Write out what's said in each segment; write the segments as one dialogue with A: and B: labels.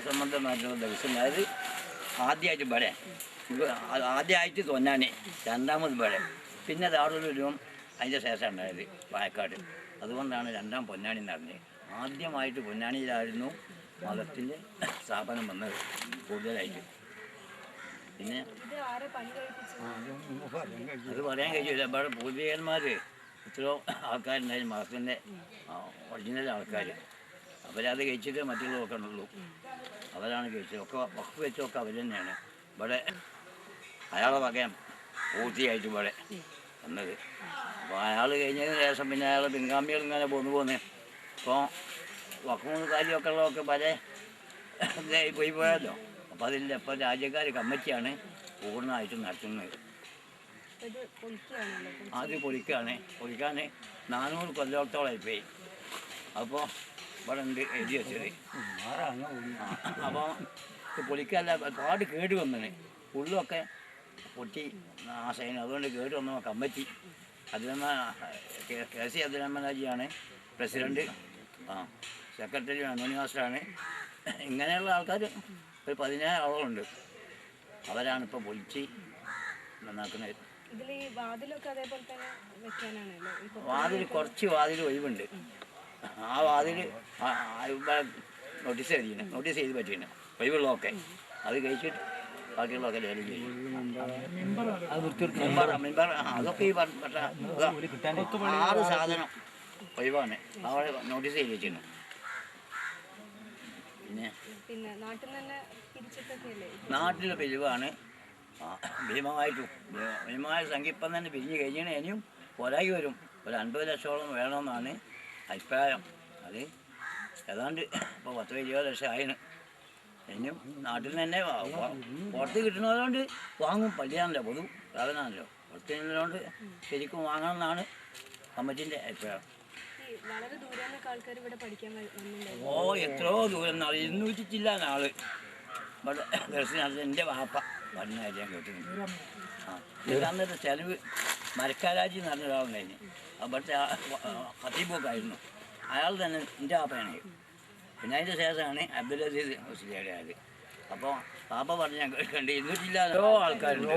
A: സംബന്ധമായിട്ടുള്ള ദിവസം, അതായത് ആദ്യമായിട്ട് ഇവിടെ ആദ്യമായിട്ട് തൊന്നാനെ, രണ്ടാമത് ഇവിടെ, പിന്നെ ദാറുലും അതിൻ്റെ ശേഷം ഉണ്ടായത് പാലക്കാട്. അതുകൊണ്ടാണ് രണ്ടാം പൊന്നാനി നടന്നത്. ആദ്യമായിട്ട് പൊന്നാനിയിലായിരുന്നു മതത്തിൻ്റെ സ്ഥാപനം വന്നത് കൂടുതലായിട്ട്. പിന്നെ അത് പറയാൻ കഴിയില്ല. ഇവിടെ പൂർവികന്മാർ ഇത്രയോ ആൾക്കാരുണ്ടായിരുന്നു മതത്തിൻ്റെ ഒറിജിനൽ ആൾക്കാർ. അവരത് കഴിച്ചിട്ട് മറ്റുള്ളതൊക്കെ ഉള്ളൂ. അവരാണ് കഴിച്ചത്. ഒക്കെ വഖഫ് വെച്ചൊക്കെ അവർ തന്നെയാണ് ഇവിടെ അയാളെ വകയം പൂർത്തിയായിട്ട് ഇവിടെ വന്നത്. അപ്പോൾ അയാൾ കഴിഞ്ഞതിന് ശേഷം പിന്നെ അയാൾ പിൻഗാമികൾ ഇങ്ങനെ പോന്ന് ഇപ്പോൾ വഖഫ് കാര്യമൊക്കെ ഉള്ളതൊക്കെ പല ഇതായി പോയി പോയല്ലോ. അപ്പോൾ അതില്ല, ഇപ്പോൾ രാജ്യക്കാർ കമ്മിറ്റിയാണ് പൂർണ്ണമായിട്ടും നടത്തുന്നത്. ആദ്യം പൊളിക്കാൻ 400 കൊല്ലത്തോളമായി പോയി. അപ്പോൾ ഇവിടെ ഉണ്ട് എഴുതി വെച്ചത്. അപ്പോൾ പൊളിക്കല്ല, ഒരുപാട് കേട് വന്നതാണ്. ഉള്ളൊക്കെ പൊട്ടി നാശമായി. അതുകൊണ്ട് കേട് വന്ന കമ്മിറ്റി KC അബ്ദുറഹ്മാനാജിയാണ് പ്രസിഡൻറ്റ്. സെക്രട്ടറി അനോണിമാസ്റ്ററാണ്. ഇങ്ങനെയുള്ള ആൾക്കാർ ഒരു 17 ആളുകളുണ്ട്. അവരാണ് ഇപ്പോൾ പൊളിച്ച് നന്നാക്കുന്നത്. കുറച്ച് വാതിൽ ഒഴിവുണ്ട്. ആ വാതിൽ നോട്ടീസ് ചെയ്ത് പറ്റിയാണ് ഒഴിവുള്ളതൊക്കെ. അത് കഴിച്ചിട്ട് ബാക്കിയുള്ളതൊക്കെ ലേലം ചെയ്യും. അതൊക്കെ ഈ 6 സാധനം ഒഴിവാണ് അവിടെ നോട്ടീസ് ചെയ്ത് വെച്ചിരുന്നു. പിന്നെ നാട്ടിലെ പിരിവാണ് ഭീമമായ സംഖ്യ. ഇപ്പം തന്നെ പിരിഞ്ഞ് കഴിഞ്ഞാൽ ഇനിയും പോരായി വരും. ഒരു 50 ലക്ഷത്തോളം വേണമെന്നാണ് അഭിപ്രായം. അത് ഏതാണ്ട് ഇപ്പോൾ 10-20 ലക്ഷം ആയിന്. ഇനിയും നാട്ടിൽ തന്നെ പുറത്ത് കിട്ടുന്നതുകൊണ്ട് വാങ്ങും. പള്ളിയാണല്ലോ, പൊതു സാധനമാണല്ലോ. പുറത്ത് കിട്ടുന്നതുകൊണ്ട് ശരിക്കും വാങ്ങണമെന്നാണ് കമ്മിറ്റിൻ്റെ അഭിപ്രായം. എത്രയോ ദൂരം 200 ചില്ലാൻ ആള് ഇവിടെ ദർശനം. എൻ്റെ വാപ്പ പഠനമായിട്ട് ഞാൻ കേട്ടിട്ടുണ്ട്. അന്നത്തെ ചെലവ് മരക്കാരാജി എന്ന് പറഞ്ഞ ഒരാളുണ്ടായിരുന്നു. അവിടുത്തെ ഖത്തീബൊക്കെ ആയിരുന്നു. അയാൾ തന്നെ എൻ്റെ വാപ്പയാണ്. പിന്നെ അതിൻ്റെ ശേഷമാണ് അബ്ദുൽ അസീസ് മുസ്ലിയാർ ആയത്. അപ്പോൾ പാപ്പ പറഞ്ഞ് ഞാൻ കേൾക്കേണ്ട 200 ആൾക്കാരുണ്ട്.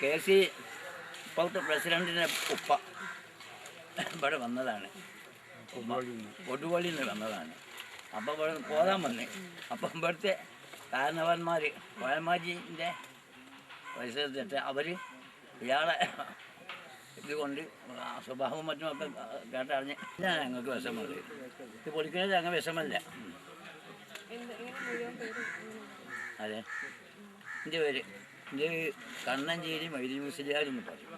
A: KC ഇപ്പോഴത്തെ പ്രസിഡൻറ്റിൻ്റെ ഉപ്പ ഇവിടെ വന്നതാണ്, കൊടുവള്ളിയിൽ നിന്ന് വന്നതാണ്. അപ്പോൾ ഇവിടെ പോകാൻ വന്നേ. അപ്പം ഇവിടുത്തെ കാരണവന്മാർ കോയമാജിൻ്റെ പരിസരത്തിട്ട് അവർ ഇയാളെ ഇതുകൊണ്ട് സ്വഭാവവും മറ്റുമൊക്കെ കേട്ടറിഞ്ഞ് ഞാൻ ഞങ്ങൾക്ക് വിഷമമുള്ളത്. ഇത് പൊളിക്കുന്നത് അങ്ങനെ വിഷമല്ല. അതെ, എൻ്റെ പേര് കണ്ണഞ്ചേരി മൈദി മുസ്ലിയാർ എന്ന് പറയും.